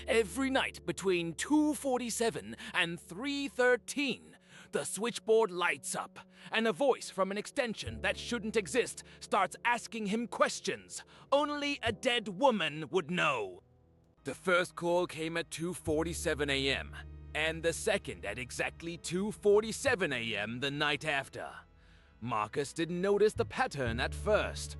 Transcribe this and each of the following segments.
Every night between 2:47 and 3:13, the switchboard lights up, and a voice from an extension that shouldn't exist starts asking him questions only a dead woman would know. The first call came at 2:47 a.m., and the second at exactly 2:47 a.m. the night after. Marcus didn't notice the pattern at first.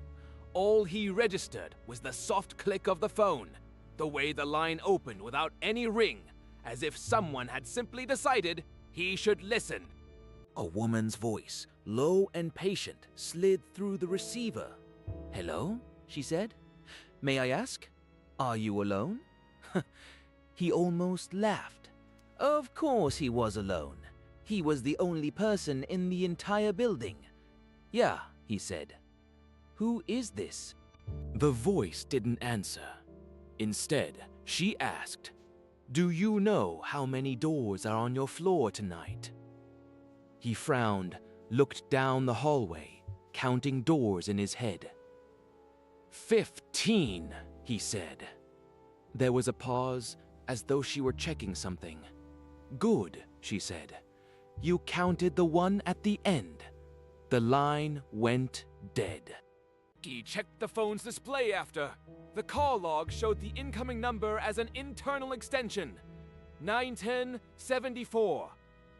All he registered was the soft click of the phone, the way the line opened without any ring, as if someone had simply decided he should listen. A woman's voice, low and patient, slid through the receiver. "Hello?" she said. "May I ask? Are you alone?" He almost laughed. Of course he was alone. He was the only person in the entire building. "Yeah," he said. "Who is this?" The voice didn't answer. Instead, she asked, "Do you know how many doors are on your floor tonight?" He frowned, looked down the hallway, counting doors in his head. 15, he said. There was a pause, as though she were checking something. "Good," she said. "You counted the one at the end." The line went dead. He checked the phone's display after. The call log showed the incoming number as an internal extension, 91074.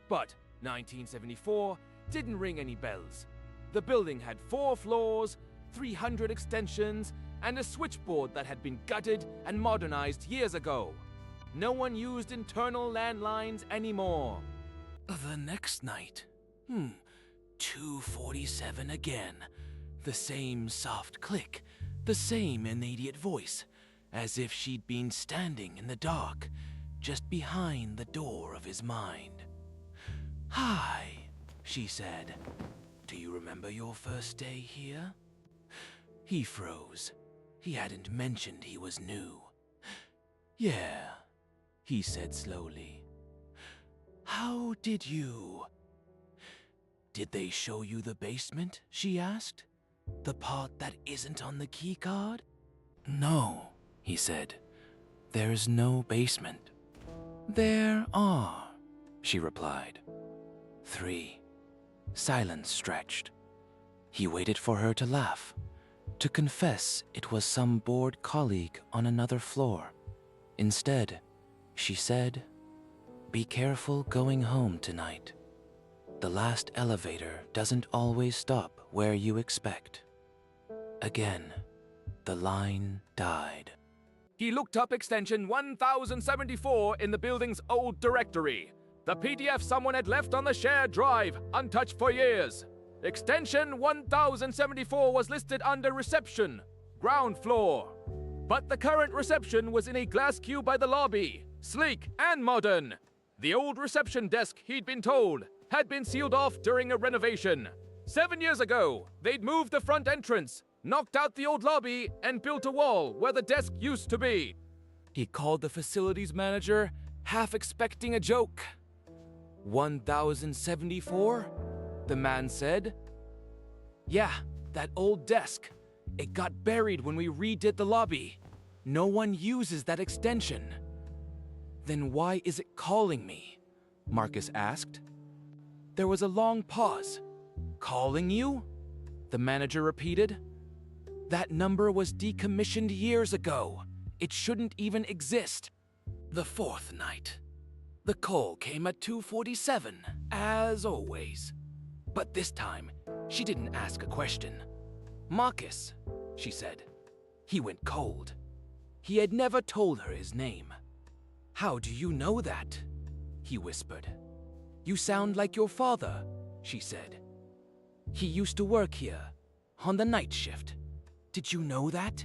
But 1974 didn't ring any bells. The building had 4 floors, 300 extensions, and a switchboard that had been gutted and modernized years ago. No one used internal landlines anymore. The next night, 2:47 again. The same soft click, the same immediate voice, as if she'd been standing in the dark, just behind the door of his mind. "Hi," she said. "Do you remember your first day here?" He froze. He hadn't mentioned he was new. "Yeah," he said slowly. "How did you—" "Did they show you the basement?" she asked. "The part that isn't on the keycard?" "No," he said. "There's no basement." "There are," she replied. 3. Silence stretched. He waited for her to laugh, to confess it was some bored colleague on another floor. Instead, she said, "Be careful going home tonight. The last elevator doesn't always stop where you expect." Again, the line died. He looked up extension 1074 in the building's old directory. The PDF someone had left on the shared drive, untouched for years. Extension 1074 was listed under reception, ground floor. But the current reception was in a glass cube by the lobby, sleek and modern. The old reception desk, he'd been told, had been sealed off during a renovation. 7 years ago, they'd moved the front entrance, knocked out the old lobby, and built a wall where the desk used to be. He called the facilities manager, half expecting a joke. 1074? The man said. "Yeah, that old desk. It got buried when we redid the lobby. No one uses that extension." "Then why is it calling me?" Marcus asked. There was a long pause. "Calling you?" the manager repeated. "That number was decommissioned years ago. It shouldn't even exist." The 4th night. The call came at 2:47, as always. But this time, she didn't ask a question. "Marcus," she said. He went cold. He had never told her his name. "How do you know that?" he whispered. "You sound like your father," she said. "He used to work here, on the night shift. Did you know that?"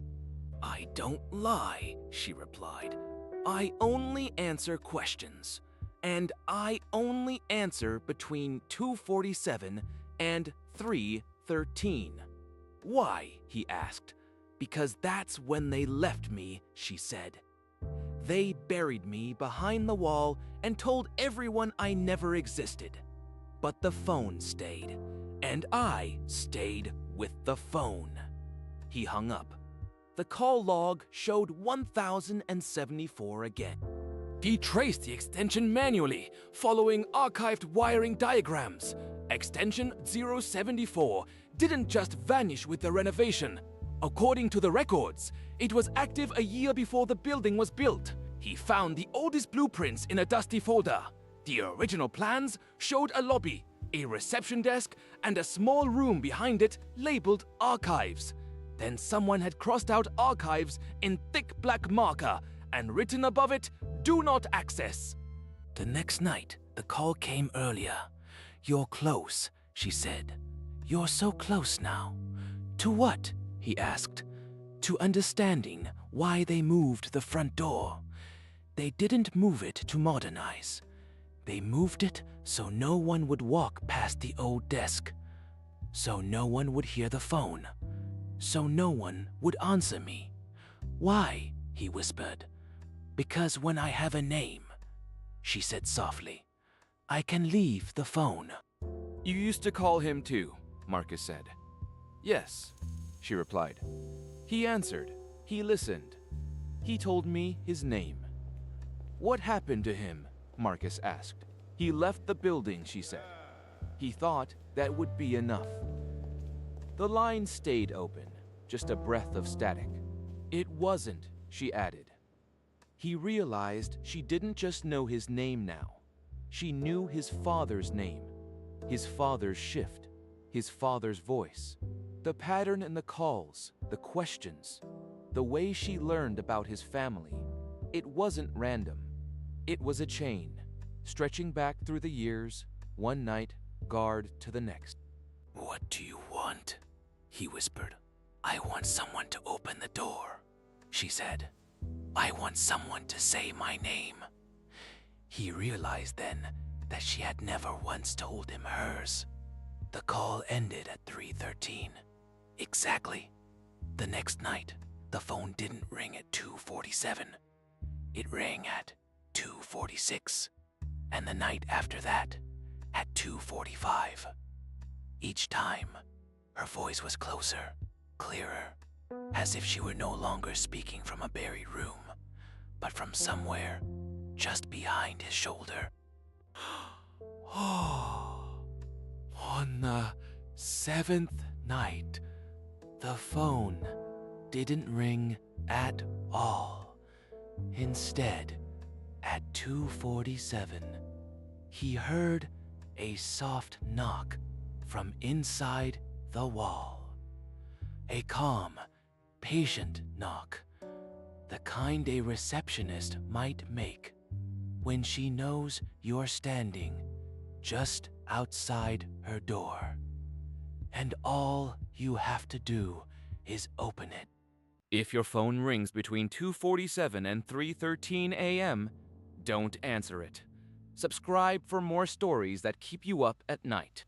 "I don't lie," she replied. "I only answer questions. And I only answer between 2:47 and 3:13. "Why?" he asked. "Because that's when they left me," she said. "They buried me behind the wall and told everyone I never existed. But the phone stayed, and I stayed with the phone." He hung up. the call log showed 1074 again. He traced the extension manually, following archived wiring diagrams. Extension 074 didn't just vanish with the renovation. According to the records, it was active a year before the building was built. He found the oldest blueprints in a dusty folder. The original plans showed a lobby, a reception desk, and a small room behind it labeled Archives. Then someone had crossed out Archives in thick black marker and written above it, "Do not access." The next night, the call came earlier. "You're close," she said. "You're so close now." "To what?" he asked. "To understanding why they moved the front door. They didn't move it to modernize. They moved it so no one would walk past the old desk, so no one would hear the phone, so no one would answer me." "Why?" he whispered. "Because when I have a name," she said softly, "I can leave the phone." "You used to call him too," Marcus said. "Yes," she replied. "He answered. He listened. He told me his name." "What happened to him?" Marcus asked. "He left the building," she said. "He thought that would be enough." The line stayed open, just a breath of static. "It wasn't," she added. He realized she didn't just know his name now. She knew his father's name, his father's shift, his father's voice. The pattern in the calls, the questions, the way she learned about his family. It wasn't random. It was a chain, stretching back through the years, one night guard to the next. "What do you want?" he whispered. "I want someone to open the door," she said. "I want someone to say my name." He realized then that she had never once told him hers. The call ended at 3:13. Exactly. The next night, the phone didn't ring at 2:47. It rang at 2:46, and the night after that, at 2:45. Each time, her voice was closer, clearer, as if she were no longer speaking from a buried room, but from somewhere just behind his shoulder. On the 7th night, the phone didn't ring at all. Instead, at 2:47, he heard a soft knock from inside the wall. A calm, patient knock, the kind a receptionist might make when she knows you're standing just outside her door, and all you have to do is open it. If your phone rings between 2:47 and 3:13 a.m., don't answer it. Subscribe for more stories that keep you up at night.